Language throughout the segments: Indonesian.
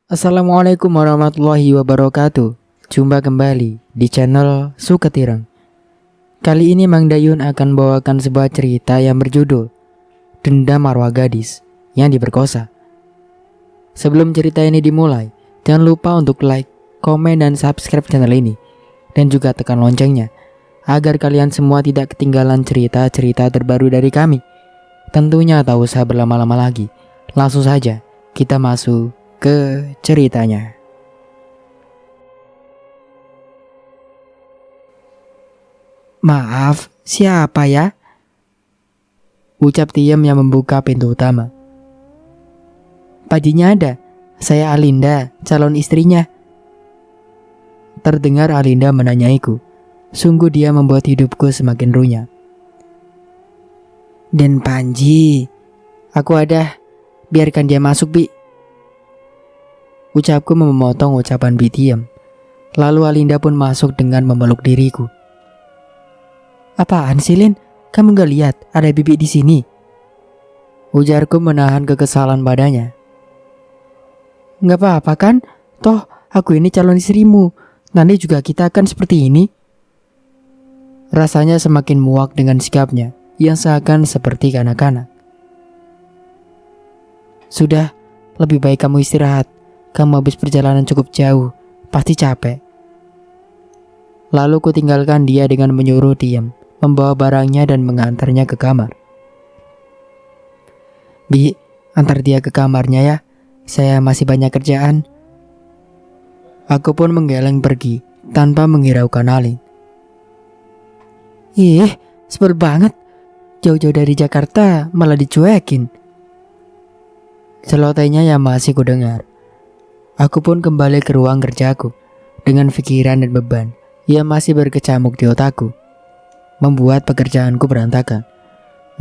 Assalamualaikum warahmatullahi wabarakatuh. Jumpa kembali di channel Suketireng. Kali ini Mang Dayun akan bawakan sebuah cerita yang berjudul Dendam Arwah Gadis yang Diperkosa. Sebelum cerita ini dimulai, jangan lupa untuk like, komen, dan subscribe channel ini. Dan juga tekan loncengnya agar kalian semua tidak ketinggalan cerita-cerita terbaru dari kami. Tentunya tak usah berlama-lama lagi. Langsung saja kita masuk ke ceritanya. Maaf, siapa ya? Ucap Tiem yang membuka pintu utama. Paginya ada, saya Alinda, calon istrinya. Terdengar Alinda menanyaiku. Sungguh dia membuat hidupku semakin runyam. Den Panji, aku ada, biarkan dia masuk, Bi. Ucapku memotong ucapan Bi Tiem. Lalu Alinda pun masuk dengan memeluk diriku. Apaan sih, Lin? Kamu gak lihat ada Bibi di sini? Ujarku menahan kekesalan padanya. Gak apa-apa kan? Toh aku ini calon istrimu. Nanti juga kita akan seperti ini. Rasanya semakin muak dengan sikapnya yang seakan seperti kanak-kanak. Sudah, lebih baik kamu istirahat. Kamu habis perjalanan cukup jauh, pasti capek. Lalu ku tinggalkan dia dengan menyuruh Tiem membawa barangnya dan mengantarnya ke kamar. Bi, antar dia ke kamarnya ya. Saya masih banyak kerjaan. Aku pun menggeleng pergi tanpa menghiraukan Alin. Ih, sebel banget. Jauh-jauh dari Jakarta malah dicuekin. Celotehnya yang masih kudengar. Aku pun kembali ke ruang kerjaku dengan pikiran dan beban yang masih berkecamuk di otakku, membuat pekerjaanku berantakan.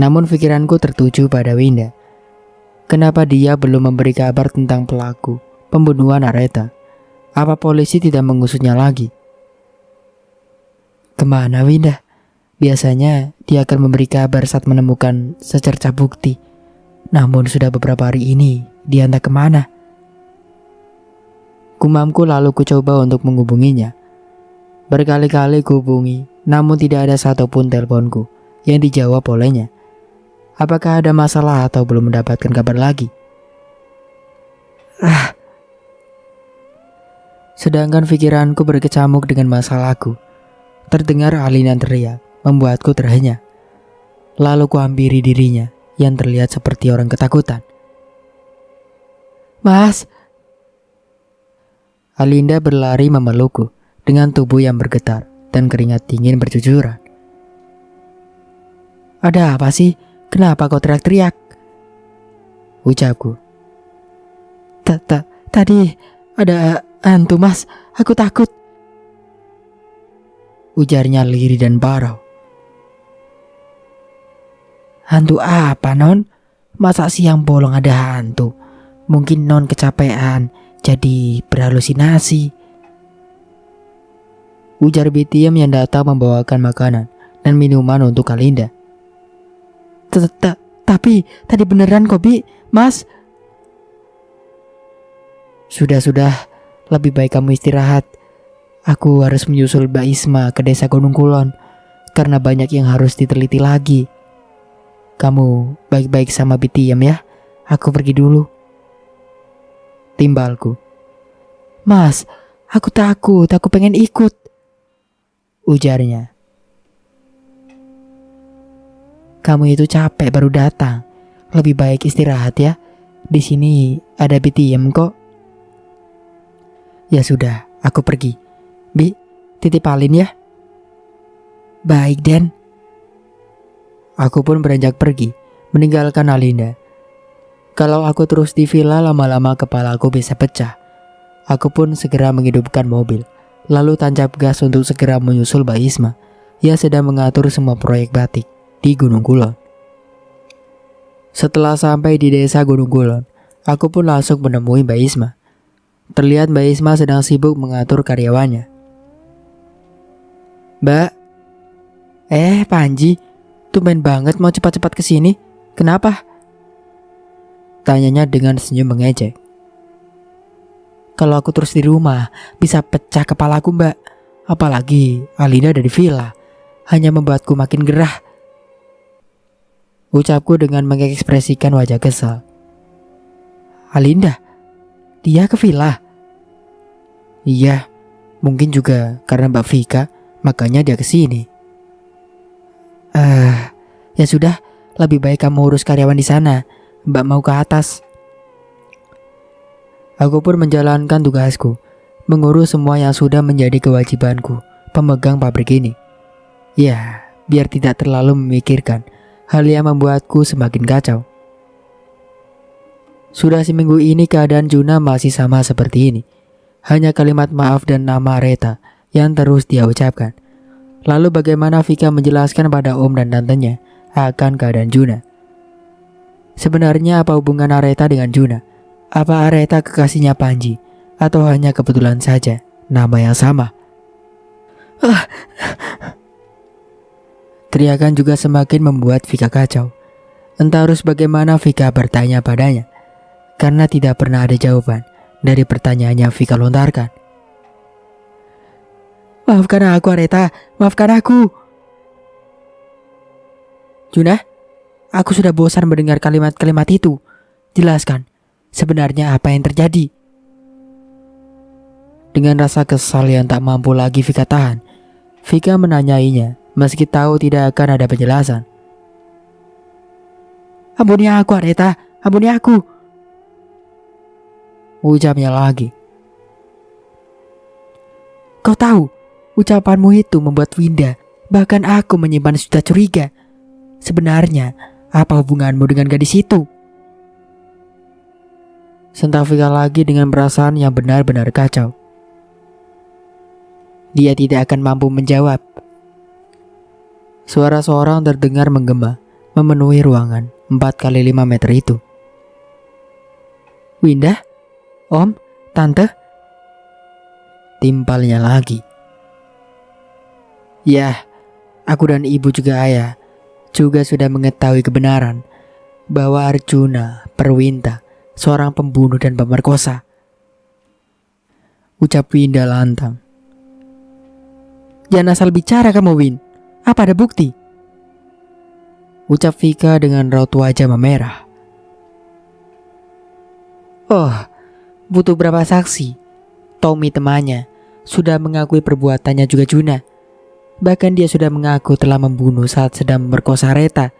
Namun pikiranku tertuju pada Winda. Kenapa dia belum memberi kabar tentang pelaku pembunuhan Areta? Apa polisi tidak mengusutnya lagi? Kemana Winda? Biasanya dia akan memberi kabar saat menemukan secercah bukti. Namun sudah beberapa hari ini dia entah kemana. Gumamku lalu ku coba untuk menghubunginya. Berkali-kali ku hubungi, namun tidak ada satupun teleponku yang dijawab olehnya. Apakah ada masalah atau belum mendapatkan kabar lagi? Sedangkan pikiranku berkecamuk dengan masalahku. Terdengar Alin yang teriak, membuatku terhenyak. Lalu ku hampiri dirinya yang terlihat seperti orang ketakutan. Mas! Alinda berlari memelukku dengan tubuh yang bergetar dan keringat dingin bercucuran. Ada apa sih? Kenapa kau teriak-teriak? Ucapku. Tadi ada hantu mas, aku takut. Ujarnya lirih dan parau. Hantu apa non? Masa siang bolong ada hantu? Mungkin non kecapean jadi berhalusinasi. Ujar Bi Tiem yang datang membawakan makanan dan minuman untuk Alinda. Tapi tadi beneran kok Bi, mas. Sudah, lebih baik kamu istirahat. Aku harus menyusul Mbak Isma ke desa Gunung Kulon karena banyak yang harus diteliti lagi. Kamu baik-baik sama Bi Tiem ya. Aku pergi dulu. Timbalku. Mas, aku takut, aku pengen ikut. Ujarnya. Kamu itu capek baru datang. Lebih baik istirahat ya. Di sini ada Bi Tiem kok. Ya sudah, aku pergi. Bi, titip Alin ya. Baik, Den. Aku pun beranjak pergi, meninggalkan Alinda. Kalau aku terus di villa, lama-lama kepalaku bisa pecah. Aku pun segera menghidupkan mobil, lalu tancap gas untuk segera menyusul Mbak Isma yang sedang mengatur semua proyek batik di Gunung Kulon. Setelah sampai di desa Gunung Kulon, aku pun langsung menemui Mbak Isma. Terlihat Mbak Isma sedang sibuk mengatur karyawannya. Mbak, Panji, tumben banget mau cepat-cepat kesini. Kenapa? Tanyanya dengan senyum mengejek. Kalau aku terus di rumah, bisa pecah kepalaku, Mbak. Apalagi Alinda ada di villa, hanya membuatku makin gerah. Ucapku dengan mengekspresikan wajah kesal. Alinda? Dia ke villa? Iya, mungkin juga karena Mbak Vika, makanya dia ke sini. Ya sudah, lebih baik kamu urus karyawan di sana. Mbak mau ke atas. Aku pun menjalankan tugasku, mengurus semua yang sudah menjadi kewajibanku, pemegang pabrik ini. Ya, biar tidak terlalu memikirkan hal yang membuatku semakin kacau. Sudah seminggu ini keadaan Juna masih sama seperti ini. Hanya kalimat maaf dan nama Reta yang terus dia ucapkan. Lalu bagaimana Vika menjelaskan pada om dan tantenya akan keadaan Juna? Sebenarnya apa hubungan Areta dengan Juna? Apa Areta kekasihnya Panji? Atau hanya kebetulan saja nama yang sama? Teriakan juga semakin membuat Vika kacau. Entah harus bagaimana Vika bertanya padanya, karena tidak pernah ada jawaban dari pertanyaan yang Vika lontarkan. Maafkan aku Areta, maafkan aku. Juna, aku sudah bosan mendengar kalimat-kalimat itu. Jelaskan, sebenarnya apa yang terjadi? Dengan rasa kesal yang tak mampu lagi Vika tahan, Vika menanyainya meski tahu tidak akan ada penjelasan. Ampuni aku Areta, ampuni aku. Ucapnya lagi. Kau tahu, ucapanmu itu membuat Winda, bahkan aku menyimpan sejuta curiga. Sebenarnya, apa hubunganmu dengan gadis itu? Sentak Vika lagi dengan perasaan yang benar-benar kacau. Dia tidak akan mampu menjawab. Suara seorang terdengar menggema, memenuhi ruangan 4x5 meter itu. Winda? Om? Tante? Timpalnya lagi. Ya, aku dan ibu juga ayah juga sudah mengetahui kebenaran bahwa Arjuna Perwinta seorang pembunuh dan pemerkosa. Ucap Winda lantang. Jangan asal bicara kamu, Win. Apa ada bukti? Ucap Vika dengan raut wajah memerah. Oh, butuh berapa saksi? Tommy temannya sudah mengakui perbuatannya juga Juna. Bahkan dia sudah mengaku telah membunuh saat sedang memerkosa Reta.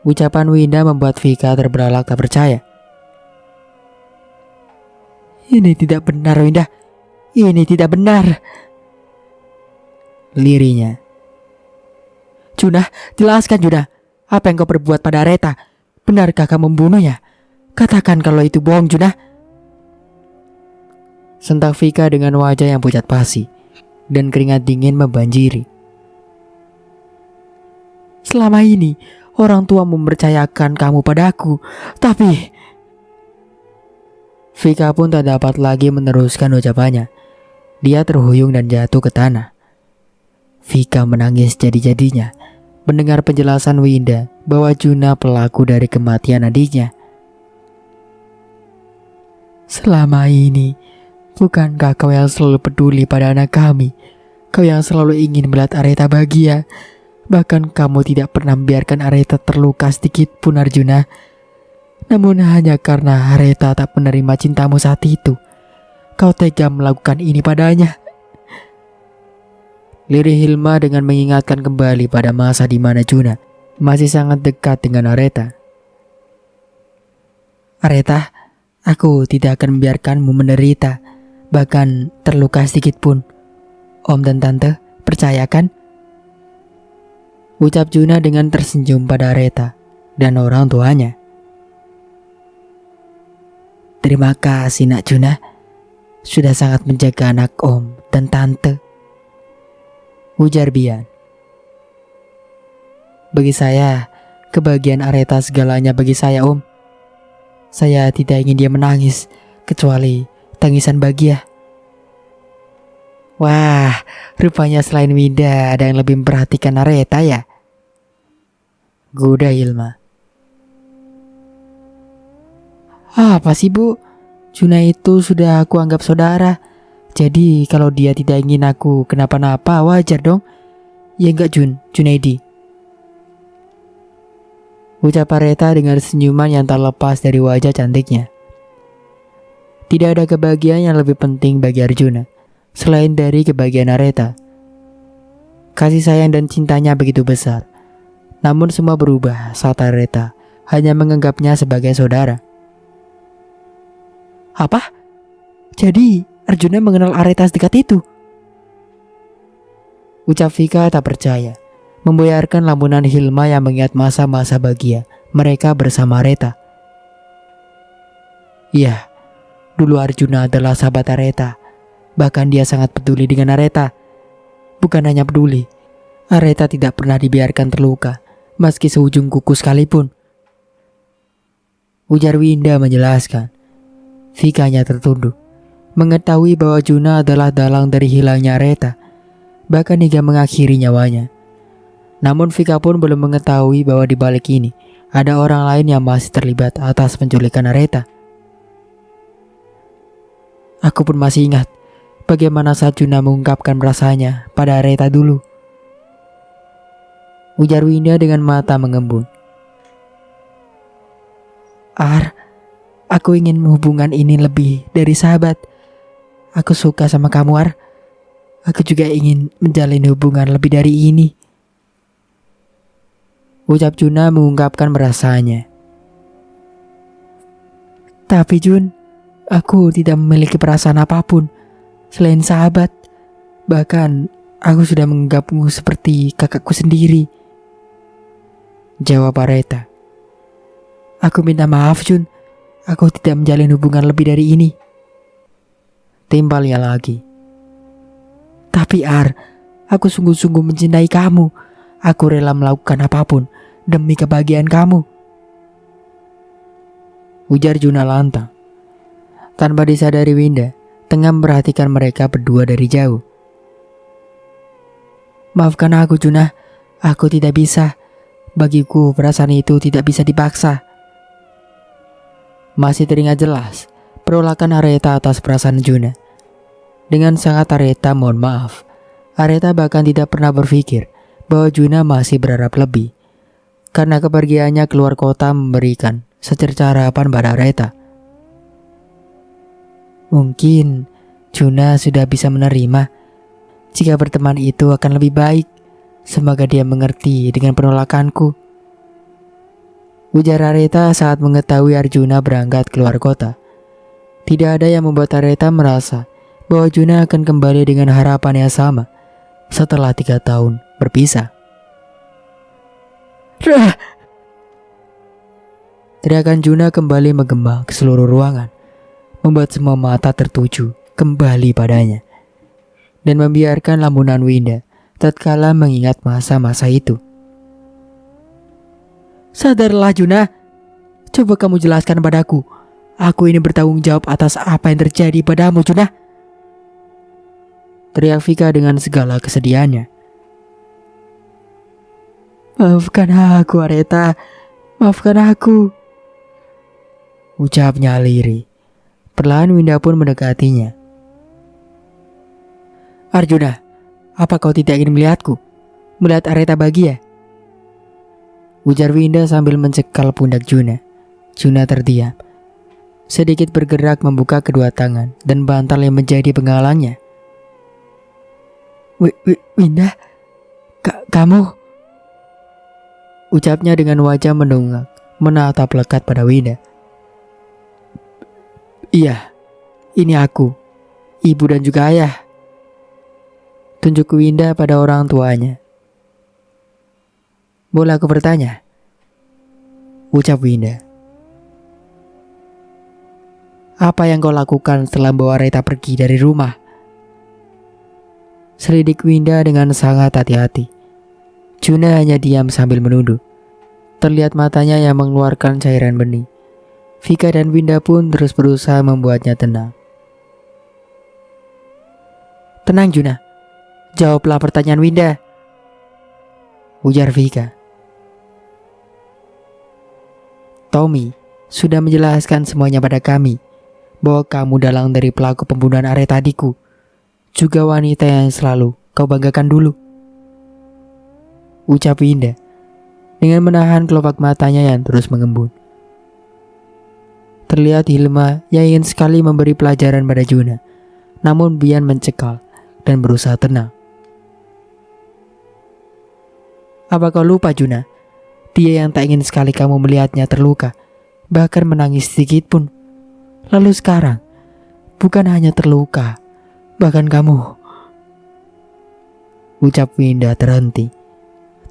Ucapan Winda membuat Vika terbelalak tak percaya. Ini tidak benar Winda. Ini tidak benar. Lirinya. Juna, jelaskan Juna. Apa yang kau perbuat pada Reta? Benarkah kamu membunuhnya? Katakan kalau itu bohong Juna. Sentak Vika dengan wajah yang pucat pasi dan keringat dingin membanjiri. Selama ini orang tua mempercayakan kamu padaku, tapi Vika pun tak dapat lagi meneruskan ucapannya. Dia terhuyung dan jatuh ke tanah. Vika menangis jadi-jadinya mendengar penjelasan Winda bahwa Juna pelaku dari kematian adiknya. Selama ini, bukankah kau yang selalu peduli pada anak kami? Kau yang selalu ingin melihat Areta bahagia. Bahkan kamu tidak pernah membiarkan Areta terluka sedikit pun Arjuna. Namun hanya karena Areta tak menerima cintamu saat itu, kau tega melakukan ini padanya. Lirih Hilma dengan mengingatkan kembali pada masa di mana Juna masih sangat dekat dengan Areta. Areta, aku tidak akan membiarkanmu menderita, bahkan terluka sedikit pun. Om dan Tante, percayakan? Ucap Juna dengan tersenyum pada Areta dan orang tuanya. Terima kasih nak Juna, sudah sangat menjaga anak Om dan Tante. Ujar Bian. Bagi saya, kebahagiaan Areta segalanya bagi saya Om. Saya tidak ingin dia menangis, kecuali tangisan bahagia. Wah, rupanya selain Winda ada yang lebih memperhatikan Areta ya? Goda Hilma. Apa sih Bu? Juna itu sudah aku anggap saudara. Jadi kalau dia tidak ingin aku kenapa-napa wajar dong. Ya enggak Junaidi? Ucap Areta dengan senyuman yang tak lepas dari wajah cantiknya. Tidak ada kebahagiaan yang lebih penting bagi Arjuna selain dari kebahagiaan Areta. Kasih sayang dan cintanya begitu besar. Namun semua berubah saat Areta hanya menganggapnya sebagai saudara. Apa? Jadi Arjuna mengenal Areta sedekat itu? Ucap Vika tak percaya, memboyarkan lamunan Hilma yang mengingat masa-masa bahagia mereka bersama Areta. Iya, dulu Arjuna adalah sahabat Areta. Bahkan dia sangat peduli dengan Areta. Bukan hanya peduli, Areta tidak pernah dibiarkan terluka, meski seujung kuku sekalipun. Ujar Winda menjelaskan. Vika hanya tertunduk, mengetahui bahwa Juna adalah dalang dari hilangnya Areta, bahkan hingga mengakhiri nyawanya. Namun Vika pun belum mengetahui bahwa di balik ini ada orang lain yang masih terlibat atas penculikan Areta. Aku pun masih ingat bagaimana saat Juna mengungkapkan perasaannya pada Areta dulu. Ujar Winda dengan mata mengembun. Aku ingin hubungan ini lebih dari sahabat. Aku suka sama kamu, Ar. Aku juga ingin menjalin hubungan lebih dari ini. Ucap Juna mengungkapkan perasaannya. Tapi Jun, aku tidak memiliki perasaan apapun selain sahabat. Bahkan aku sudah menganggapmu seperti kakakku sendiri. Jawab Areta. Aku minta maaf Jun, aku tidak menjalin hubungan lebih dari ini. Timbalnya lagi. Tapi Ar, aku sungguh-sungguh mencintai kamu. Aku rela melakukan apapun demi kebahagiaan kamu. Ujar Juna lantang. Tanpa disadari Winda tengah memperhatikan mereka berdua dari jauh. Maafkan aku Juna, aku tidak bisa. Bagiku perasaan itu tidak bisa dipaksa. Masih teringat jelas perolakan Areta atas perasaan Juna. Dengan sangat Areta mohon maaf. Areta bahkan tidak pernah berpikir bahwa Juna masih berharap lebih. Karena kepergiannya keluar kota memberikan secerca harapan pada Areta. Mungkin Juna sudah bisa menerima jika berteman itu akan lebih baik. Semoga dia mengerti dengan penolakanku. Ujar Areta saat mengetahui Arjuna berangkat keluar kota. Tidak ada yang membuat Areta merasa bahwa Juna akan kembali dengan harapan yang sama setelah 3 tahun berpisah. Teriakan Juna kembali menggema ke seluruh ruangan, membuat semua mata tertuju kembali padanya, dan membiarkan lamunan Winda tatkala mengingat masa-masa itu. Sadarlah Juna, coba kamu jelaskan padaku. Aku ini bertanggung jawab atas apa yang terjadi padamu Juna. Teriak Vika dengan segala kesedihannya. Maafkan aku Areta, maafkan aku. Ucapnya lirih. Perlahan Winda pun mendekatinya. Arjuna, apa kau tidak ingin melihatku? Melihat Areta bahagia? Ujar Winda sambil mencekal pundak Juna. Juna terdiam. Sedikit bergerak membuka kedua tangan dan bantal yang menjadi penghalangnya. Winda, kamu? Ucapnya dengan wajah mendongak, menatap lekat pada Winda. Iya, ini aku, ibu dan juga ayah. Tunjuk Winda pada orang tuanya. Boleh aku bertanya? Ucap Winda. Apa yang kau lakukan setelah bawa Areta pergi dari rumah? Selidik Winda dengan sangat hati-hati. Juna hanya diam sambil menunduk. Terlihat matanya yang mengeluarkan cairan bening. Vika dan Winda pun terus berusaha membuatnya tenang. Tenang Juna, jawablah pertanyaan Winda. Ujar Vika. Tommy sudah menjelaskan semuanya pada kami. bahwa kamu dalang dari pelaku pembunuhan Areta adikku, juga wanita yang selalu kau banggakan dulu. Ucap Winda dengan menahan kelopak matanya yang terus mengembun. Terlihat Hilma yang ingin sekali memberi pelajaran pada Juna, namun Bian mencekal dan berusaha tenang. Apa kau lupa, Juna? Dia yang tak ingin sekali kamu melihatnya terluka, bahkan menangis sedikit pun. Lalu sekarang, bukan hanya terluka, bahkan kamu. Ucap Winda terhenti.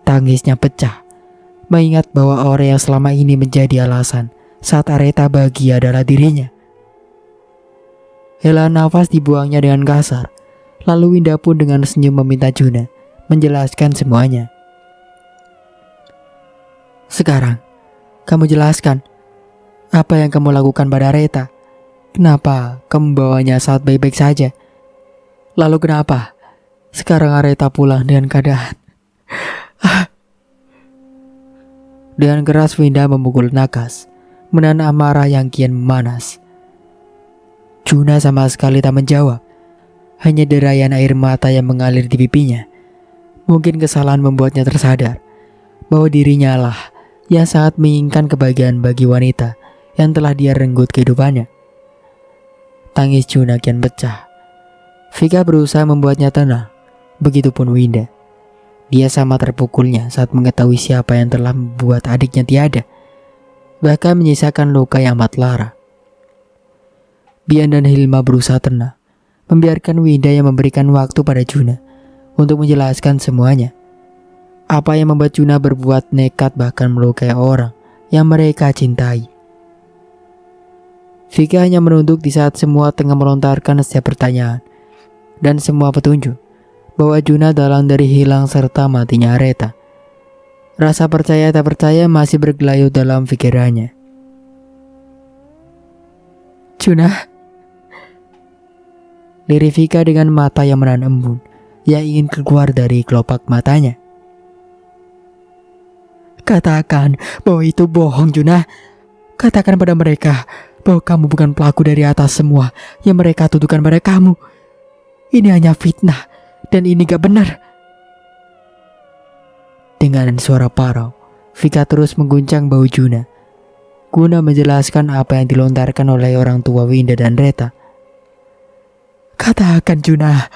Tangisnya pecah, mengingat bahwa orang yang selama ini menjadi alasan saat Areta bahagia adalah dirinya. Hela nafas dibuangnya dengan kasar, lalu Winda pun dengan senyum meminta Juna menjelaskan semuanya. Sekarang, kamu jelaskan apa yang kamu lakukan pada Areta. Kenapa kamu bawanya saat baik-baik saja? Lalu kenapa sekarang Areta pulang dengan keadaan? Dengan keras Winda memukul nakas, menahan amarah yang kian memanas. Juna sama sekali tak menjawab, hanya derayan air mata yang mengalir di pipinya. Mungkin kesalahan membuatnya tersadar bahwa dirinya lah yang sangat menginginkan kebahagiaan bagi wanita yang telah dia renggut kehidupannya. Tangis Juna kian pecah. Vika berusaha membuatnya tenang, begitupun Winda. Dia sama terpukulnya saat mengetahui siapa yang telah membuat adiknya tiada, bahkan menyisakan luka yang amat lara. Bian dan Hilma berusaha tenang, membiarkan Winda yang memberikan waktu pada Juna untuk menjelaskan semuanya. Apa yang membuat Juna berbuat nekat bahkan melukai orang yang mereka cintai. Vika hanya menunduk di saat semua tengah melontarkan setiap pertanyaan dan semua petunjuk bahwa Juna dalang dari hilang serta matinya Areta. Rasa percaya tak percaya masih bergelayut dalam pikirannya. Juna, lirik Vika dengan mata yang menahan embun yang ingin keluar dari kelopak matanya. Katakan bahwa itu bohong, Juna. Katakan pada mereka bahwa kamu bukan pelaku dari atas semua yang mereka tuduhkan pada kamu. Ini hanya fitnah dan ini gak benar. Dengan suara parau, Vika terus mengguncang bahu Juna guna menjelaskan apa yang dilontarkan oleh orang tua Winda dan Reta. Katakan, Juna,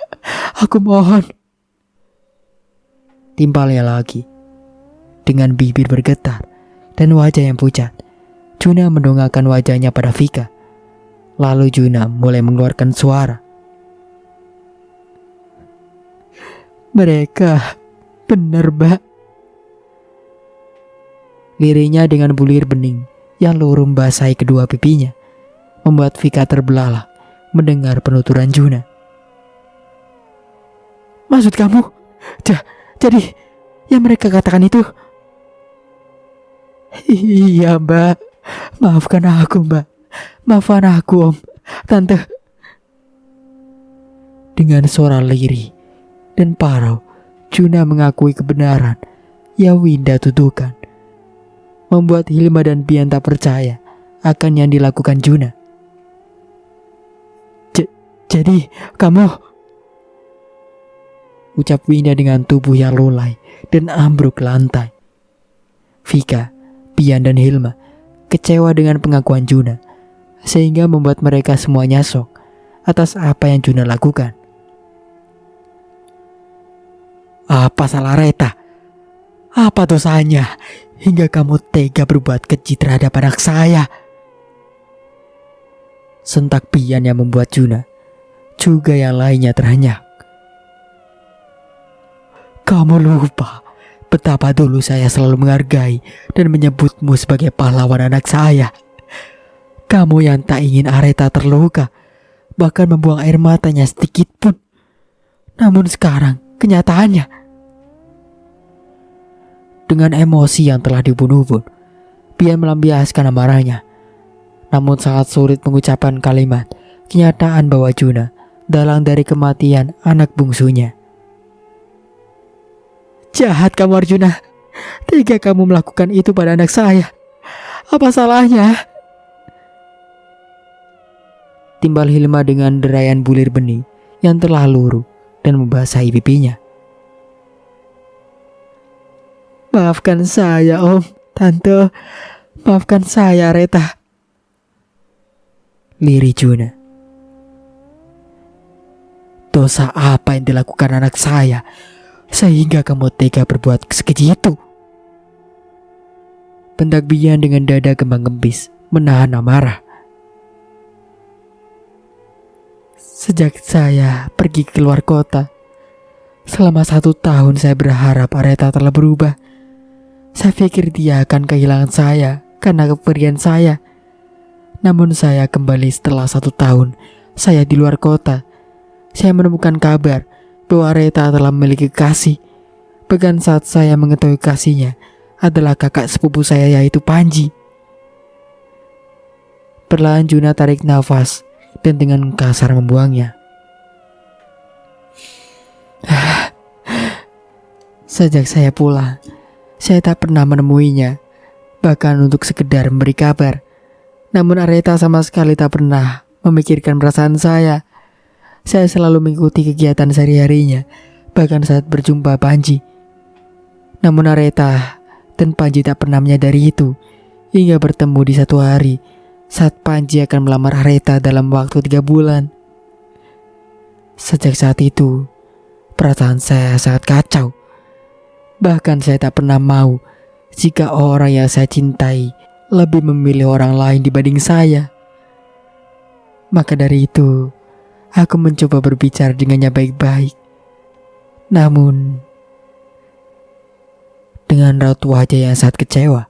aku mohon. Timpalnya lagi. Dengan bibir bergetar dan wajah yang pucat, Juna mendongakkan wajahnya pada Vika. Lalu Juna mulai mengeluarkan suara. Mereka benar, Mbak. Liriknya dengan bulir bening yang luruh membasahi kedua pipinya, membuat Vika terbelalak mendengar penuturan Juna. Maksud kamu, jadi yang mereka katakan itu? Iya, Mbak. Maafkan aku, Mbak. Maafkan aku, Om. Tante. Dengan suara lirih dan parau, Juna mengakui kebenaran yang Winda tuduhkan, membuat Hilma dan Bian tak percaya akan yang dilakukan Juna. Jadi kamu, ucap Winda dengan tubuh yang lulai dan ambruk ke lantai. Vika, Bian dan Hilma kecewa dengan pengakuan Juna, sehingga membuat mereka semuanya syok atas apa yang Juna lakukan. Apa salah Reta? Apa dosanya hingga kamu tega berbuat keji terhadap anak saya? Sentak Bian yang membuat Juna, juga yang lainnya terhenyak. Kamu lupa betapa dulu saya selalu menghargai dan menyebutmu sebagai pahlawan anak saya. Kamu yang tak ingin Areta terluka, bahkan membuang air matanya sedikit pun. Namun sekarang kenyataannya. Dengan emosi yang telah dibunuh-bunuh, Bian melampiaskan amarahnya. Namun sangat sulit mengucapkan kalimat kenyataan bahwa Juna dalang dari kematian anak bungsunya. Jahat kamu, Arjuna. Tega kamu melakukan itu pada anak saya. Apa salahnya? Timbal Hilma dengan derayan bulir benih yang telah luruh dan membasahi pipinya. Maafkan saya Om, Tante. Maafkan saya Reta, lirih Juna. Dosa apa yang dilakukan anak saya sehingga kamu tega berbuat sekeji itu? Bentak Bian dengan dada kembang kempis menahan amarah. Sejak saya pergi ke luar kota, selama 1 tahun saya berharap Areta telah berubah. Saya pikir dia akan kehilangan saya karena kepergian saya. Namun saya kembali setelah 1 tahun saya di luar kota. Saya menemukan kabar bahwa Areta telah memiliki kekasih. Bahkan saat saya mengetahui kasihnya adalah kakak sepupu saya, yaitu Panji. Perlahan Juna tarik nafas dan dengan kasar membuangnya. Sejak saya pulang, saya tak pernah menemuinya, bahkan untuk sekedar memberi kabar. Namun Areta sama sekali tak pernah memikirkan perasaan saya. Saya selalu mengikuti kegiatan sehari-harinya, bahkan saat berjumpa Panji. Namun Areta dan Panji tak pernah menyadari itu, hingga bertemu di satu hari saat Panji akan melamar Areta dalam waktu 3 bulan. Sejak saat itu, perasaan saya sangat kacau. Bahkan saya tak pernah mau jika orang yang saya cintai lebih memilih orang lain dibanding saya. Maka dari itu, aku mencoba berbicara dengannya baik-baik. Namun, dengan raut wajah yang sangat kecewa,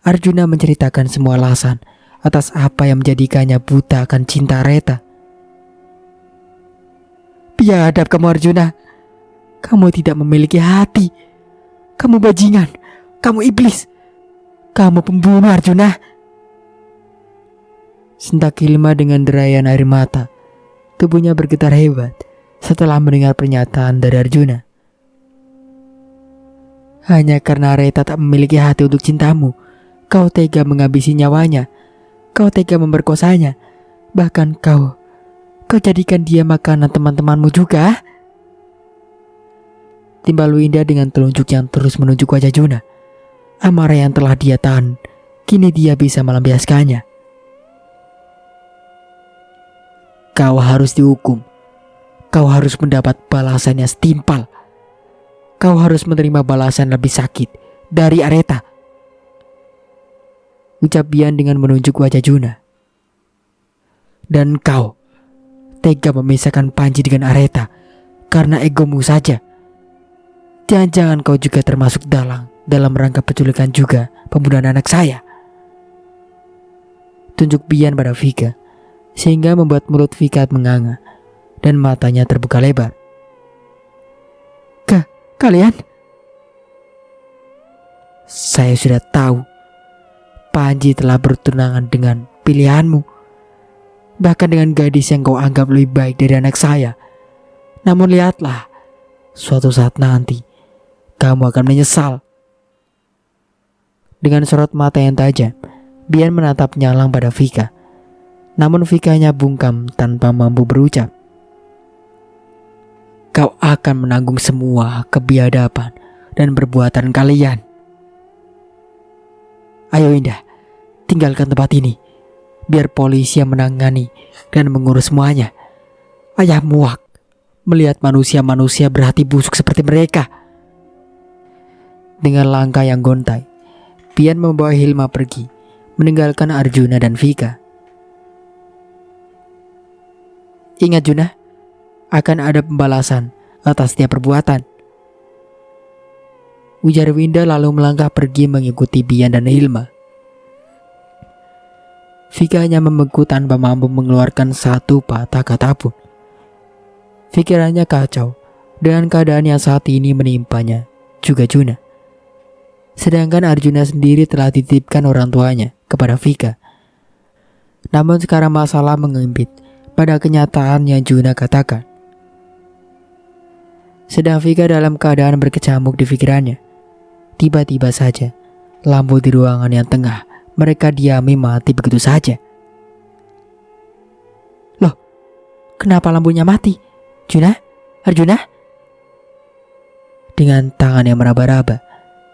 Arjuna menceritakan semua alasan atas apa yang menjadikannya buta akan cinta Areta. Biadab kamu Arjuna. Kamu tidak memiliki hati. Kamu bajingan. Kamu iblis. Kamu pembunuh Arjuna. Sentak Hilma dengan derayan air mata. Tubuhnya bergetar hebat setelah mendengar pernyataan dari Arjuna. Hanya karena Areta tak memiliki hati untuk cintamu, kau tega menghabisi nyawanya. Kau tega memperkosanya. Bahkan kau jadikan dia makanan teman-temanmu juga. Timbal Winda dengan telunjuk yang terus menunjuk wajah Juna. Amarah yang telah dia tahan, kini dia bisa melampiaskannya. Kau harus dihukum. Kau harus mendapat balasan yang setimpal. Kau harus menerima balasan lebih sakit dari Areta, ucap Bian dengan menunjuk wajah Juna. Dan kau tega memisahkan Panji dengan Areta karena egomu saja. Jangan-jangan kau juga termasuk dalam rangka penculikan juga pembunuhan anak saya. Tunjuk Bian pada Vika, sehingga membuat mulut Vika menganga dan matanya terbuka lebar. Kalian? Saya sudah tahu Panji telah bertunangan dengan pilihanmu, bahkan dengan gadis yang kau anggap lebih baik dari anak saya. Namun lihatlah, suatu saat nanti kamu akan menyesal. Dengan sorot mata yang tajam, Bian menatap nyalang pada Vika. Namun Vikanya bungkam tanpa mampu berucap. Kau akan menanggung semua kebiadaban dan perbuatan kalian. Ayo Indah, tinggalkan tempat ini. Biar polisi yang menangani dan mengurus semuanya. Ayah muak melihat manusia-manusia berhati busuk seperti mereka. Dengan langkah yang gontai, Bian membawa Hilma pergi, meninggalkan Arjuna dan Vika. Ingat Juna, akan ada pembalasan atas setiap perbuatan, ujar Winda lalu melangkah pergi mengikuti Bian dan Hilma. Vika hanya membeku tanpa mampu mengeluarkan satu patah kata pun. Pikirannya kacau dengan keadaan yang saat ini menimpanya, juga Juna. Sedangkan Arjuna sendiri telah dititipkan orang tuanya kepada Vika. Namun sekarang masalah mengimpit pada kenyataan yang Juna katakan. Sedang Vika dalam keadaan berkecamuk di pikirannya. Tiba-tiba saja, lampu di ruangan yang tengah mereka diami mati begitu saja. Loh, Kenapa lampunya mati? Juna? Arjuna? Dengan tangan yang meraba-raba,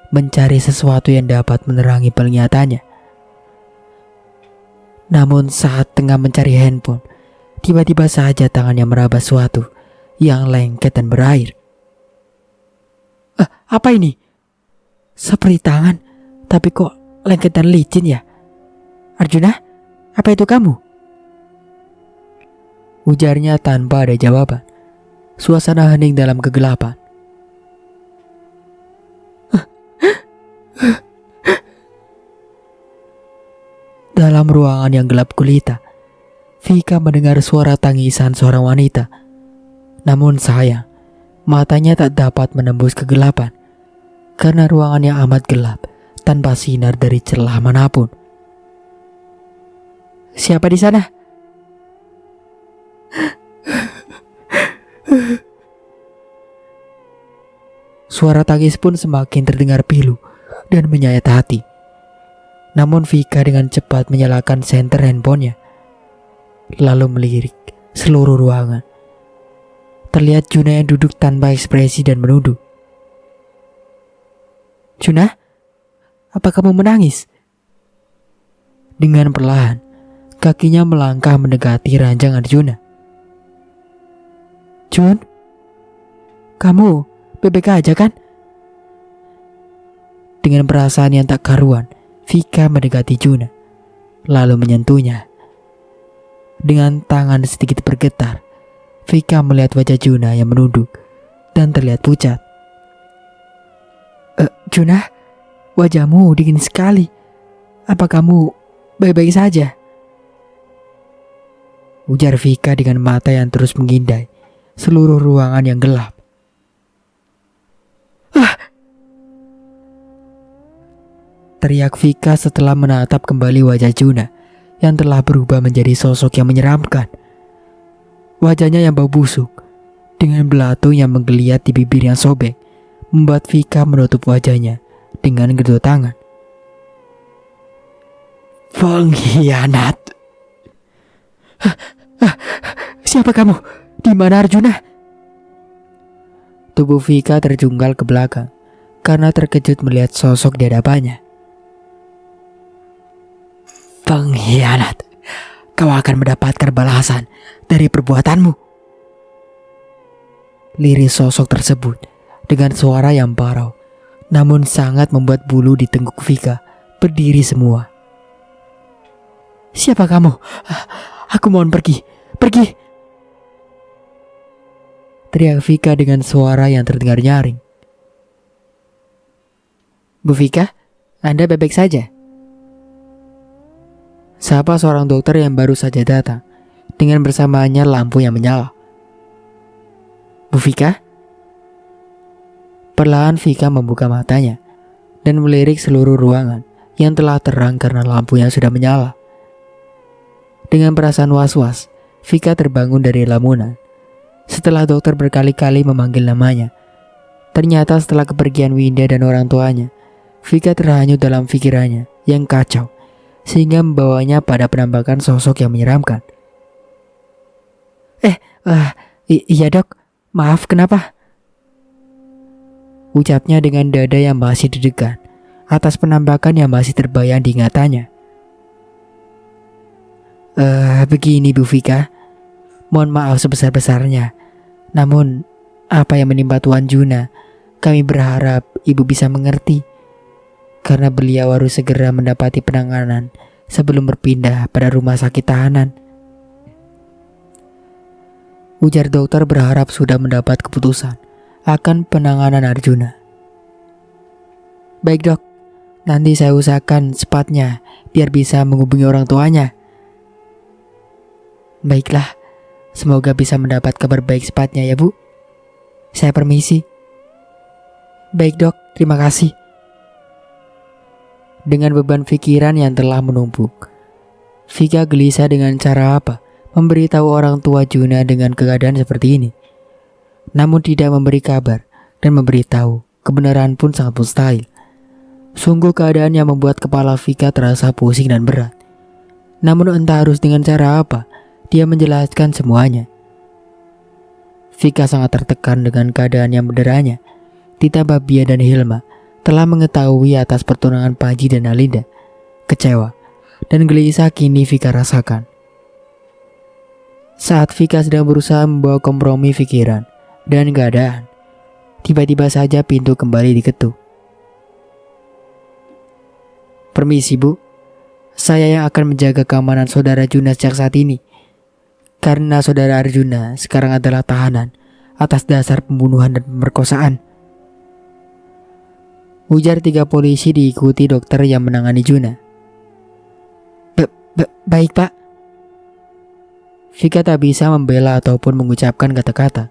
mencari sesuatu yang dapat menerangi penglihatannya. Namun saat tengah mencari handphone, tiba-tiba saja tangannya meraba sesuatu yang lengket dan berair. Apa ini? Seperti tangan, tapi kok lengket dan licin ya? Arjuna, apa itu kamu? Ujarnya tanpa ada jawaban. Suasana hening dalam kegelapan. Dalam ruangan yang gelap gulita, Vika mendengar suara tangisan seorang wanita. Namun sayang, matanya tak dapat menembus kegelapan karena ruangan yang amat gelap tanpa sinar dari celah manapun. Siapa di sana? Suara tangis pun semakin terdengar pilu dan menyayat hati. Namun Vika dengan cepat menyalakan senter handphonenya, lalu melirik seluruh ruangan. Terlihat Juna yang duduk tanpa ekspresi dan menunduk. Juna, apa kamu menangis? Dengan perlahan, kakinya melangkah mendekati ranjang Arjuna. Jun, kamu bebek aja kan? Dengan perasaan yang tak karuan, Vika mendekati Juna, lalu menyentuhnya. Dengan tangan sedikit bergetar, Vika melihat wajah Juna yang menunduk dan terlihat pucat. Juna, wajahmu dingin sekali. Apa kamu baik-baik saja? Ujar Vika dengan mata yang terus mengindai seluruh ruangan yang gelap. Teriak Vika setelah menatap kembali wajah Juna yang telah berubah menjadi sosok yang menyeramkan. Wajahnya yang bau busuk dengan belatung yang menggeliat di bibir yang sobek membuat Vika menutup wajahnya dengan kedua tangan. Pengkhianat. Siapa kamu? Di mana Arjuna? Tubuh Vika terjungkal ke belakang karena terkejut melihat sosok di hadapannya. Pengkhianat, kau akan mendapatkan balasan dari perbuatanmu. Lirik sosok tersebut dengan suara yang parau, namun sangat membuat bulu di tengkuk Vika berdiri semua. Siapa kamu? Aku mohon pergi, pergi. Teriak Vika dengan suara yang terdengar nyaring. Bu Vika, Anda bebek saja? Sapa seorang dokter yang baru saja datang, dengan bersamaannya lampu yang menyala. Bu Vika? Perlahan Vika membuka matanya dan melirik seluruh ruangan yang telah terang karena lampu yang sudah menyala. Dengan perasaan was-was, Vika terbangun dari lamunan. Setelah dokter berkali-kali memanggil namanya, ternyata setelah kepergian Winda dan orang tuanya, Vika terhanyut dalam pikirannya yang kacau, sehingga membawanya pada penampakan sosok yang menyeramkan. Iya dok, maaf kenapa? Ucapnya dengan dada yang masih deg-degan atas penampakan yang masih terbayang di ingatannya. Begini Bu Vika, mohon maaf sebesar-besarnya. Namun, apa yang menimpa Tuan Juna, kami berharap Ibu bisa mengerti. Karena beliau harus segera mendapati penanganan sebelum berpindah pada rumah sakit tahanan. Ujar dokter berharap sudah mendapat keputusan akan penanganan Arjuna. Baik dok, nanti saya usahakan secepatnya biar bisa menghubungi orang tuanya. Baiklah, semoga bisa mendapat kabar baik secepatnya ya Bu. Saya permisi. Baik dok, terima kasih. Dengan beban pikiran yang telah menumpuk, Vika gelisah dengan cara apa memberitahu orang tua Juna dengan keadaan seperti ini. Namun tidak memberi kabar dan memberitahu kebenaran pun sangat mustahil. Sungguh keadaan yang membuat kepala Vika terasa pusing dan berat. Namun entah harus dengan cara apa dia menjelaskan semuanya. Vika sangat tertekan dengan keadaan yang berderanya. Ditambah Bia dan Hilma telah mengetahui atas pertunangan Panji dan Alinda. Kecewa dan gelisah kini Vika rasakan. Saat Vika sedang berusaha membawa kompromi pikiran dan keadaan, tiba-tiba saja pintu kembali diketuk. "Permisi Bu, saya yang akan menjaga keamanan saudara Juna sejak saat ini. Karena saudara Arjuna sekarang adalah tahanan atas dasar pembunuhan dan pemerkosaan," ujar 3 polisi diikuti dokter yang menangani Juna. Baik Pak. Vika tak bisa membela ataupun mengucapkan kata-kata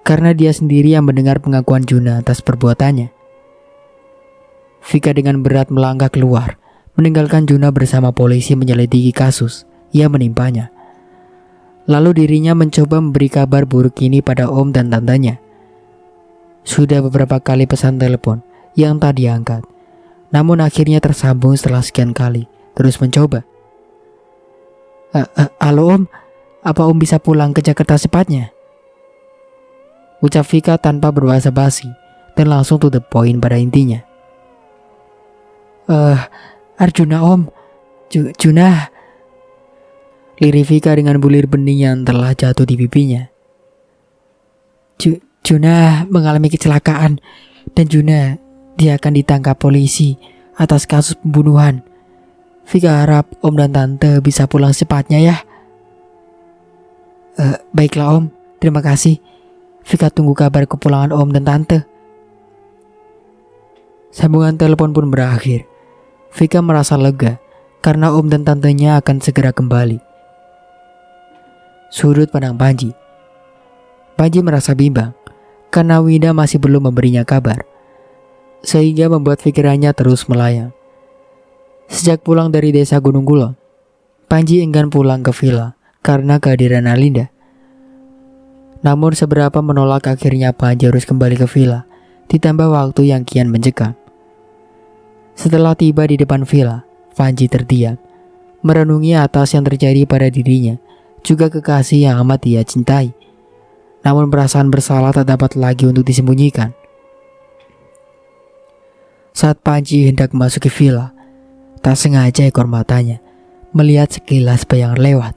karena dia sendiri yang mendengar pengakuan Juna atas perbuatannya. Vika dengan berat melangkah keluar, meninggalkan Juna bersama polisi menyelidiki kasus yang menimpanya. Lalu dirinya mencoba memberi kabar buruk ini pada om dan tantenya. Sudah beberapa kali pesan telepon yang tak diangkat, namun akhirnya tersambung setelah sekian kali. Terus mencoba. Halo om, apa om bisa pulang ke Jakarta secepatnya? Ucap Vika tanpa berbasa-basi dan langsung to the point pada intinya. Arjuna om, Juna. Lirik Vika dengan bulir bening yang telah jatuh di pipinya. Juna mengalami kecelakaan dan Juna dia akan ditangkap polisi atas kasus pembunuhan. Vika harap om dan tante bisa pulang secepatnya ya. Baiklah om, terima kasih. Vika tunggu kabar kepulangan om dan tante. Sambungan telepon pun berakhir. Vika merasa lega karena om dan tantenya akan segera kembali. Sudut pandang Panji. Panji merasa bimbang karena Winda masih belum memberinya kabar, sehingga membuat pikirannya terus melayang. Sejak pulang dari desa Gunung Kulon, Panji enggan pulang ke villa karena kehadiran Alinda. Namun seberapa menolak, akhirnya Panji harus kembali ke villa, ditambah waktu yang kian mencekam. Setelah tiba di depan villa, Panji terdiam, merenungi atas yang terjadi pada dirinya, juga kekasih yang amat dia cintai. Namun perasaan bersalah tak dapat lagi untuk disembunyikan. Saat Panji hendak memasuki villa, tak sengaja ekor matanya melihat sekilas bayangan lewat,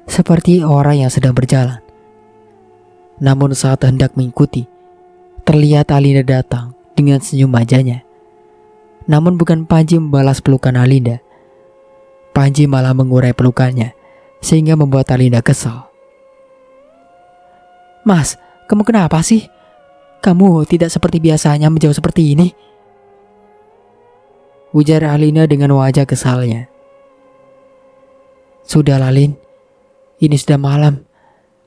seperti orang yang sedang berjalan. Namun saat hendak mengikuti, terlihat Alinda datang dengan senyum majanya. Namun bukan Panji membalas pelukan Alinda. Panji malah mengurai pelukannya, sehingga membuat Alinda kesal. "Mas, kamu kenapa sih? Kamu tidak seperti biasanya menjauh seperti ini," ujar Alinda dengan wajah kesalnya. "Sudah Lin, ini sudah malam.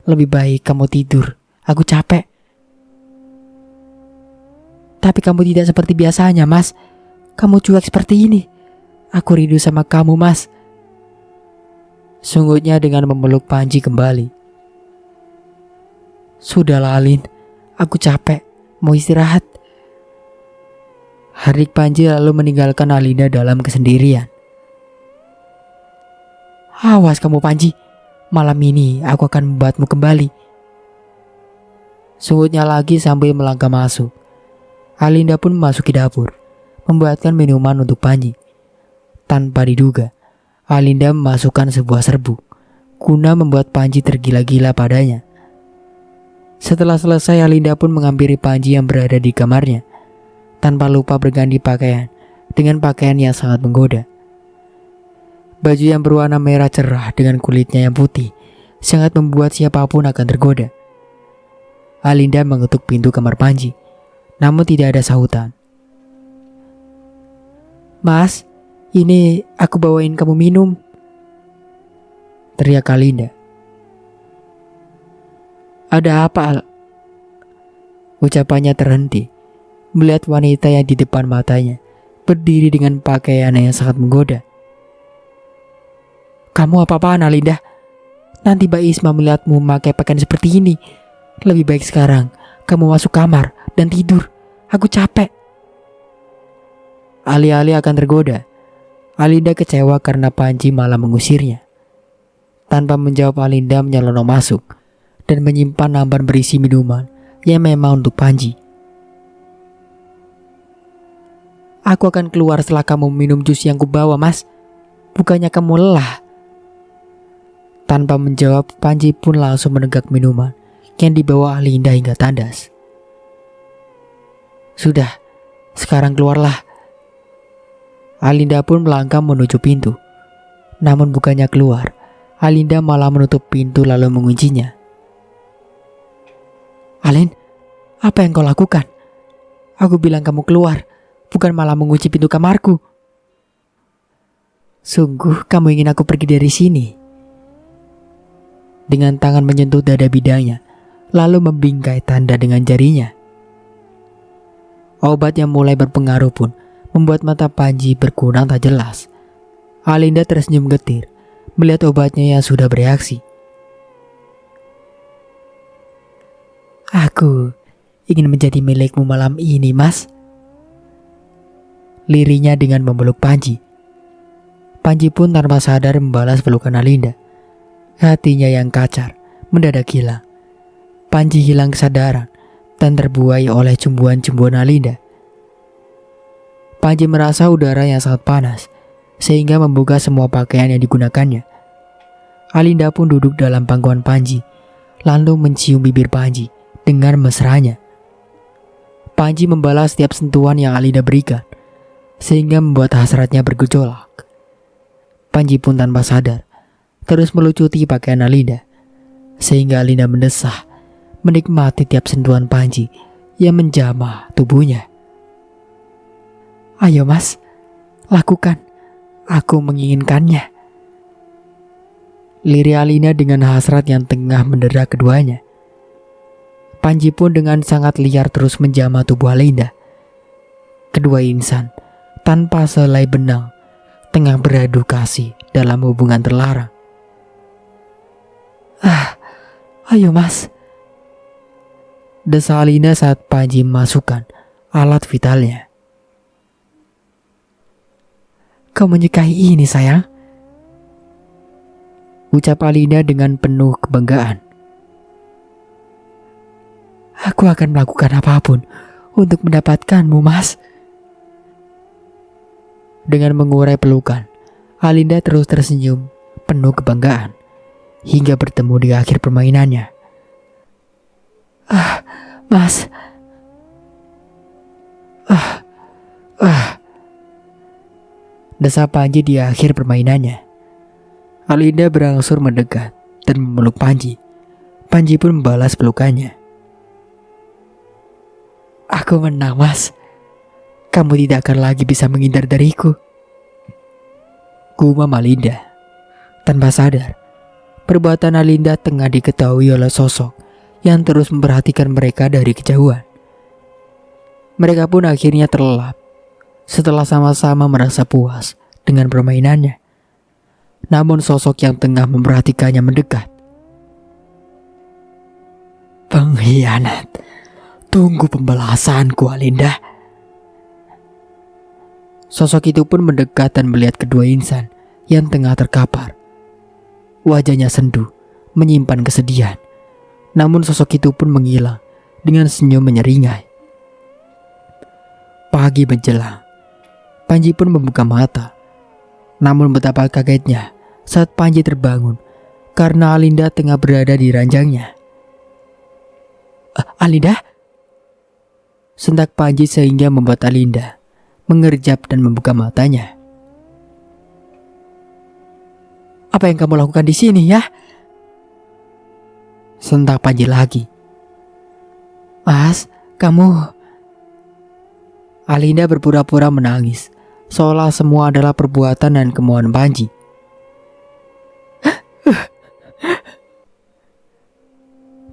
Lebih baik kamu tidur, aku capek." "Tapi kamu tidak seperti biasanya mas. Kamu cuek seperti ini. Aku rindu sama kamu mas," sungutnya dengan memeluk Panji kembali. "Sudahlah Lin, aku capek, mau istirahat." Harik Panji lalu meninggalkan Alinda dalam kesendirian. "Awas kamu Panji, malam ini aku akan membuatmu kembali," sungutnya lagi sambil melangkah masuk. Alinda pun memasuki dapur, membuatkan minuman untuk Panji. Tanpa diduga, Alinda memasukkan sebuah serbuk guna membuat Panji tergila-gila padanya. Setelah selesai, Alinda pun menghampiri Panji yang berada di kamarnya, tanpa lupa berganti pakaian dengan pakaian yang sangat menggoda. Baju yang berwarna merah cerah dengan kulitnya yang putih sangat membuat siapapun akan tergoda. Alinda mengetuk pintu kamar Panji, namun tidak ada sahutan. "Mas, ini aku bawain kamu minum," teriak Alinda. "Ada apa, Al?" Ucapannya terhenti melihat wanita yang di depan matanya berdiri dengan pakaian yang sangat menggoda. "Kamu apa-apaan Alinda? Nanti Mbak Isma melihatmu memakai pakaian seperti ini. Lebih baik sekarang kamu masuk kamar dan tidur. Aku capek." Alih-alih akan tergoda, Alinda kecewa karena Panji malah mengusirnya. Tanpa menjawab, Alinda menyelonong masuk dan menyimpan nampan berisi minuman yang memang untuk Panji. Aku akan keluar setelah kamu minum jus yang kubawa, Mas. Bukannya kamu lelah? Tanpa menjawab, Panji pun langsung menegak minuman yang dibawa Alinda hingga tandas. Sudah, sekarang keluarlah. Alinda pun melangkah menuju pintu. Namun bukannya keluar, Alinda malah menutup pintu lalu menguncinya. Alin, apa yang kau lakukan? Aku bilang kamu keluar, bukan malah mengunci pintu kamarku. Sungguh kamu ingin aku pergi dari sini? Dengan tangan menyentuh dada bidangnya, lalu membingkai tanda dengan jarinya. Obat yang mulai berpengaruh pun membuat mata Panji berkunang tak jelas. Alinda tersenyum getir melihat obatnya yang sudah bereaksi. Aku ingin menjadi milikmu malam ini, Mas. Lirinya dengan memeluk Panji. Panji pun tanpa sadar membalas pelukan Alinda. Hatinya yang kacar mendadak hilang. Panji hilang kesadaran dan terbuai oleh cumbuan-cumbuan Alinda. Panji merasa udara yang sangat panas sehingga membuka semua pakaian yang digunakannya. Alinda pun duduk dalam pangkuan Panji lalu mencium bibir Panji dengan mesranya. Panji membalas setiap sentuhan yang Alinda berikan sehingga membuat hasratnya bergejolak. Panji pun tanpa sadar terus melucuti pakaian Alinda sehingga Alinda mendesah menikmati tiap sentuhan Panji yang menjamah tubuhnya. Ayo Mas, lakukan, aku menginginkannya. Lirik Alinda dengan hasrat yang tengah mendera keduanya. Panji pun dengan sangat liar terus menjamah tubuh Alinda. Kedua insan tanpa selai benang tengah beradu kasih dalam hubungan terlarang. Ayo Mas, desa Alinda saat Panji memasukkan alat vitalnya. Kau menyukai ini sayang? Ucap Alinda dengan penuh kebanggaan. Aku akan melakukan apapun untuk mendapatkanmu, Mas. Dengan mengurai pelukan, Alinda terus tersenyum penuh kebanggaan hingga bertemu di akhir permainannya. Mas. Desa Panji di akhir permainannya. Alinda berangsur mendekat dan memeluk Panji. Panji pun membalas pelukannya. Aku menang, Mas. Kamu tidak akan lagi bisa menghindar dariku. Gumam Alinda. Tanpa sadar, perbuatan Alinda tengah diketahui oleh sosok yang terus memperhatikan mereka dari kejauhan. Mereka pun akhirnya terlelap setelah sama-sama merasa puas dengan permainannya. Namun sosok yang tengah memperhatikannya mendekat. Pengkhianat, tunggu pembalasanku Alinda. Sosok itu pun mendekat dan melihat kedua insan yang tengah terkapar. Wajahnya sendu, menyimpan kesedihan. Namun sosok itu pun menghilang dengan senyum menyeringai. Pagi menjelang, Panji pun membuka mata. Namun betapa kagetnya saat Panji terbangun karena Alinda tengah berada di ranjangnya. Alinda? Sentak Panji sehingga membuat Alinda mengerjap dan membuka matanya. Apa yang kamu lakukan di sini ya? Sentak Panji lagi. Mas, kamu... Alinda berpura-pura menangis, seolah semua adalah perbuatan dan kemauan Panji.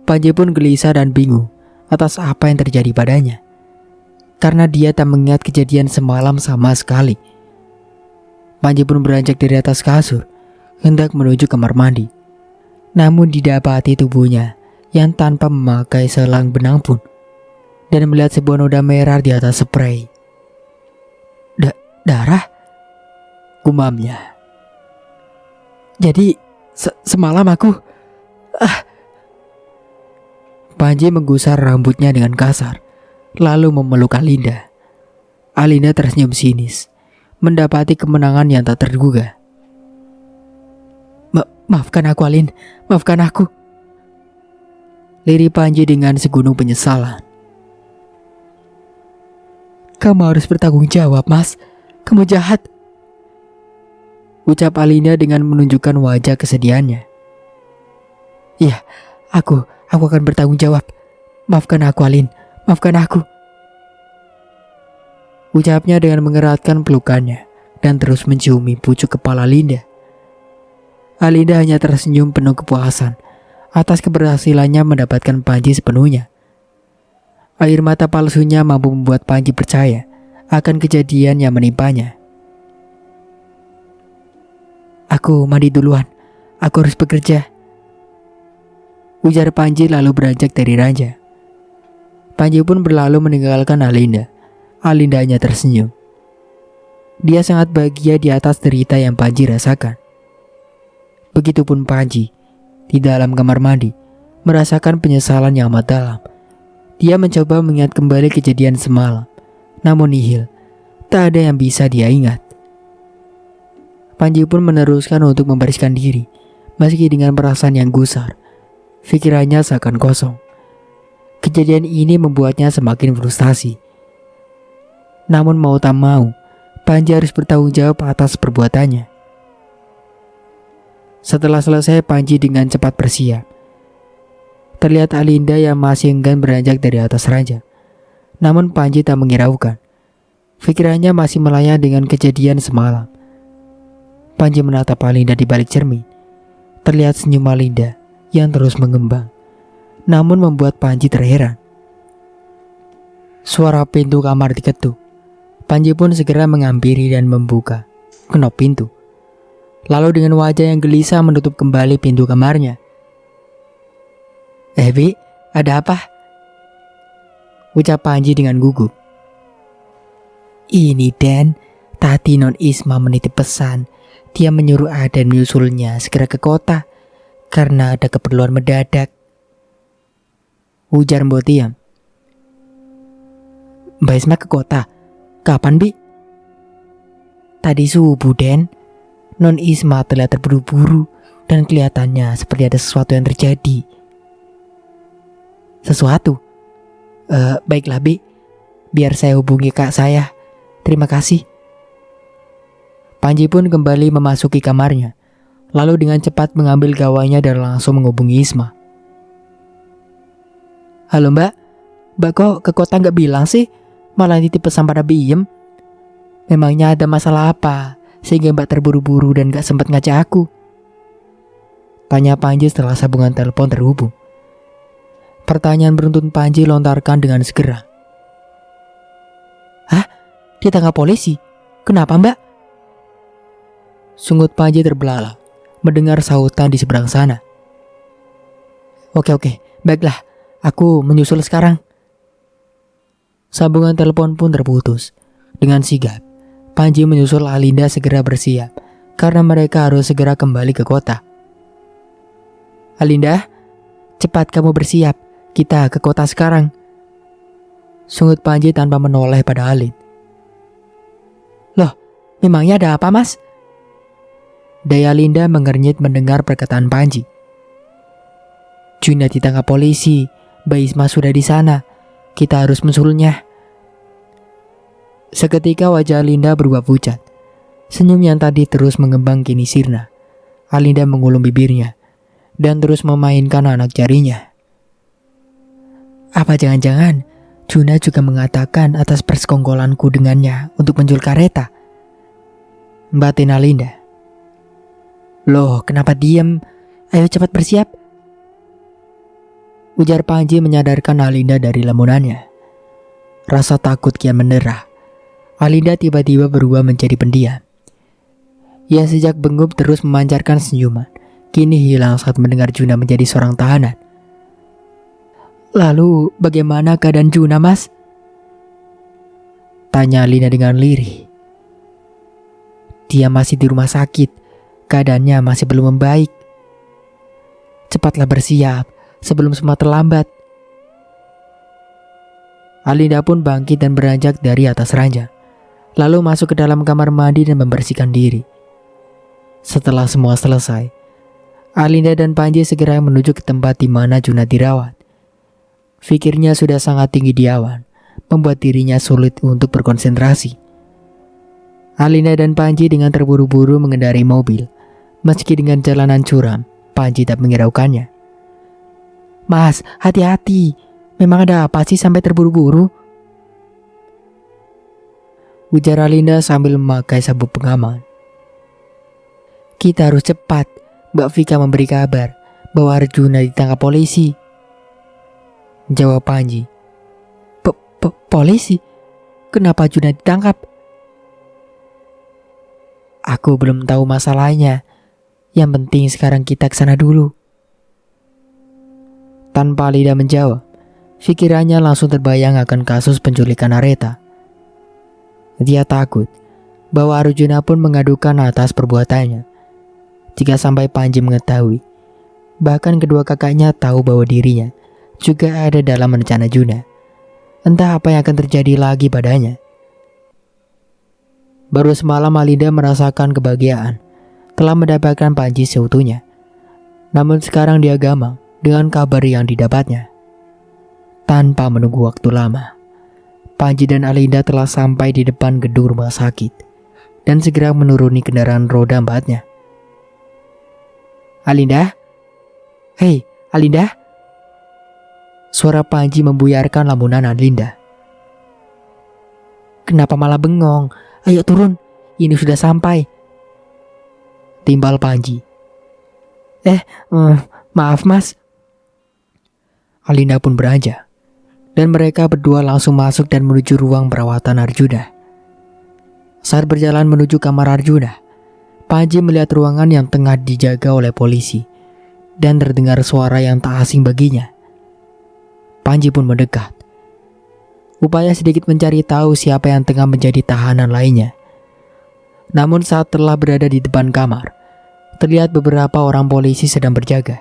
Panji pun gelisah dan bingung atas apa yang terjadi padanya, karena dia tak mengingat kejadian semalam sama sekali. Panji pun beranjak dari atas kasur, hendak menuju kamar mandi. Namun didapati tubuhnya yang tanpa memakai selang benang pun, dan melihat sebuah noda merah di atas spray. Darah? Gumamnya. Jadi semalam aku... Panji menggusar rambutnya dengan kasar, lalu memeluk Alinda. Alinda tersenyum sinis, mendapati kemenangan yang tak terduga. Maafkan aku, Alin. Maafkan aku. Lirih Panji dengan segunung penyesalan. Kamu harus bertanggung jawab, Mas. Kamu jahat. Ucap Alinda dengan menunjukkan wajah kesedihannya. Iya, aku akan bertanggung jawab. Maafkan aku, Alin. Maafkan aku. Ucapnya dengan mengeratkan pelukannya dan terus menciumi pucuk kepala Linda. Alinda hanya tersenyum penuh kepuasan atas keberhasilannya mendapatkan Panji sepenuhnya. Air mata palsunya mampu membuat Panji percaya akan kejadian yang menimpanya. Aku mandi duluan. Aku harus bekerja. Ujar Panji lalu beranjak dari ranjang. Panji pun berlalu meninggalkan Alinda. Alinda hanya tersenyum. Dia sangat bahagia di atas derita yang Panji rasakan. Begitupun Panji, di dalam kamar mandi, merasakan penyesalan yang amat dalam. Dia mencoba mengingat kembali kejadian semalam, namun nihil, tak ada yang bisa dia ingat. Panji pun meneruskan untuk membersihkan diri, meski dengan perasaan yang gusar. Pikirannya seakan kosong. Kejadian ini membuatnya semakin frustasi. Namun mau tak mau, Panji harus bertanggung jawab atas perbuatannya. Setelah selesai, Panji dengan cepat bersiap. Terlihat Alinda yang masih enggan beranjak dari atas ranjang. Namun Panji tak menghiraukan. Pikirannya masih melayang dengan kejadian semalam. Panji menatap Alinda di balik cermin. Terlihat senyum Alinda yang terus mengembang, namun membuat Panji terheran. Suara pintu kamar diketuk. Panji pun segera menghampiri dan membuka kenop pintu. Lalu dengan wajah yang gelisah menutup kembali pintu kamarnya. Bi, ada apa? Ucap Panji dengan gugup. Ini Den, tadi Non Isma menitip pesan. Dia menyuruh Aden menyusulnya segera ke kota karena ada keperluan mendadak. Ujar Mbok Tiam. Mbak Isma ke kota? Kapan, Bi? Tadi subuh, Den. Non Isma terlihat terburu-buru dan kelihatannya seperti ada sesuatu yang terjadi. Sesuatu? Baiklah, Bi. Biar saya hubungi kak saya. Terima kasih. Panji pun kembali memasuki kamarnya, lalu dengan cepat mengambil gawainya dan langsung menghubungi Isma. Halo Mbak, Mbak kok ke kota gak bilang sih? Malah nitip pesan pada Biem. Memangnya ada masalah apa sehingga Mbak terburu-buru dan gak sempat ngajak aku? Tanya Panji setelah sambungan telepon terhubung. Pertanyaan beruntun Panji lontarkan dengan segera. Hah? Ditangkap polisi? Kenapa Mbak? Sungut Panji terbelalak mendengar sautan di seberang sana. Oke, baiklah. Aku menyusul sekarang. Sambungan telepon pun terputus. Dengan sigap, Panji menyusul Alinda segera bersiap karena mereka harus segera kembali ke kota. Alinda, cepat kamu bersiap. Kita ke kota sekarang. Sungut Panji tanpa menoleh pada Alin. Loh, memangnya ada apa, Mas? Daya Alinda mengernyit mendengar perkataan Panji. Juna ditangkap polisi. Mbak Isma sudah di sana. Kita harus menyusulnya. Seketika wajah Alinda berubah pucat. Senyum yang tadi terus mengembang kini sirna. Alinda mengulum bibirnya dan terus memainkan anak jarinya. Apa jangan-jangan Juna juga mengatakan atas persekongkolanku dengannya untuk menjual kereta? Batin Alinda. Loh, kenapa diam? Ayo cepat bersiap. Ujar Panji menyadarkan Alinda dari lamunannya. Rasa takut kian menderah. Alinda tiba-tiba berubah menjadi pendiam. Ia sejak benggup terus memancarkan senyuman, kini hilang saat mendengar Juna menjadi seorang tahanan. Lalu bagaimana keadaan Juna, Mas? Tanya Alinda dengan lirih. Dia masih di rumah sakit. Keadaannya masih belum membaik. Cepatlah bersiap sebelum semua terlambat. Alinda pun bangkit dan beranjak dari atas ranjang, lalu masuk ke dalam kamar mandi dan membersihkan diri. Setelah semua selesai, Alinda dan Panji segera menuju ke tempat di mana Junad dirawat. Pikirnya sudah sangat tinggi di awan, membuat dirinya sulit untuk berkonsentrasi. Alinda dan Panji dengan terburu-buru mengendarai mobil. Meski dengan jalanan curam, Panji tak menghiraukannya. "Mas, hati-hati. Memang ada apa sih sampai terburu-buru?" ujar Alinda sambil memakai sabuk pengaman. "Kita harus cepat. Mbak Vika memberi kabar bahwa Arjuna ditangkap polisi," jawab Panji. Polisi? Kenapa Arjuna ditangkap?" "Aku belum tahu masalahnya. Yang penting sekarang kita ke sana dulu." Tanpa Alinda menjawab, pikirannya langsung terbayang akan kasus penculikan Areta. Dia takut bahwa Arjuna pun mengadukan atas perbuatannya. Jika sampai Panji mengetahui, bahkan kedua kakaknya tahu bahwa dirinya juga ada dalam rencana Juna, entah apa yang akan terjadi lagi padanya. Baru semalam Alinda merasakan kebahagiaan telah mendapatkan Panji seutuhnya. Namun sekarang dia gamang dengan kabar yang didapatnya. Tanpa menunggu waktu lama, Panji dan Alinda telah sampai di depan gedung rumah sakit dan segera menuruni kendaraan roda empatnya. "Alinda? Hei, Alinda?" Suara Panji membuyarkan lamunan Alinda. "Kenapa malah bengong? Ayo turun, ini sudah sampai," timbal Panji. Maaf mas." Alinda pun beranjak, dan mereka berdua langsung masuk dan menuju ruang perawatan Arjuna. Saat berjalan menuju kamar Arjuna, Panji melihat ruangan yang tengah dijaga oleh polisi, dan terdengar suara yang tak asing baginya. Panji pun mendekat, upaya sedikit mencari tahu siapa yang tengah menjadi tahanan lainnya. Namun saat telah berada di depan kamar, terlihat beberapa orang polisi sedang berjaga.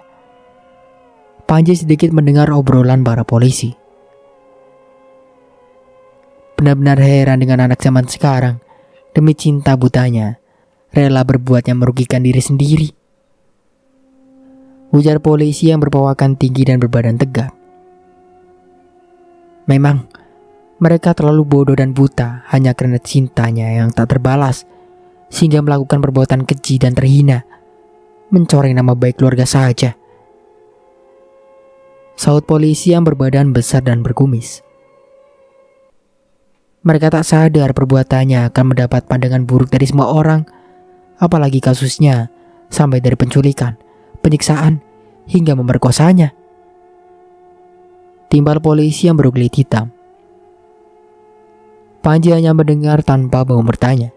Panji sedikit mendengar obrolan para polisi. Benar-benar heran dengan anak zaman sekarang, demi cinta butanya, rela berbuat yang merugikan diri sendiri, ujar polisi yang berpawakan tinggi dan berbadan tegap. Memang, mereka terlalu bodoh dan buta hanya karena cintanya yang tak terbalas, sehingga melakukan perbuatan keji dan terhina, mencoreng nama baik keluarga saja, saut polisi yang berbadan besar dan berkumis. Mereka tak sadar perbuatannya akan mendapat pandangan buruk dari semua orang, apalagi kasusnya sampai dari penculikan, penyiksaan, hingga memerkosanya, timbal polisi yang berkulit hitam. Panji hanya mendengar tanpa mau bertanya.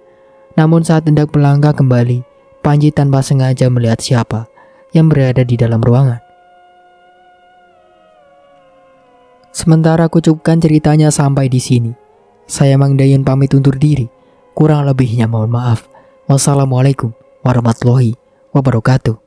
Namun saat hendak melangkah kembali, Panji tanpa sengaja melihat siapa yang berada di dalam ruangan. Sementara aku cukupkan ceritanya sampai di sini. Saya Mang Dayun pamit undur diri. Kurang lebihnya mohon maaf. Wassalamualaikum warahmatullahi wabarakatuh.